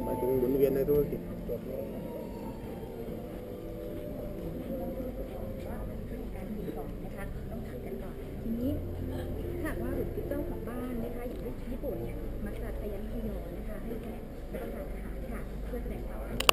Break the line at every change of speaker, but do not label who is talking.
หมายถึงหมุนเวียนในธุรกิจ
การมีของนะคะต้องถามกันก่อนทีนี้หากว่าเจ้าของบ้านนะคะอย่างที่ญี่ปุ่นเนี่ยมักจะทะยันทะยอนะคะให้แขกรับประทานอาหารค่ะเพื่อแสดงความ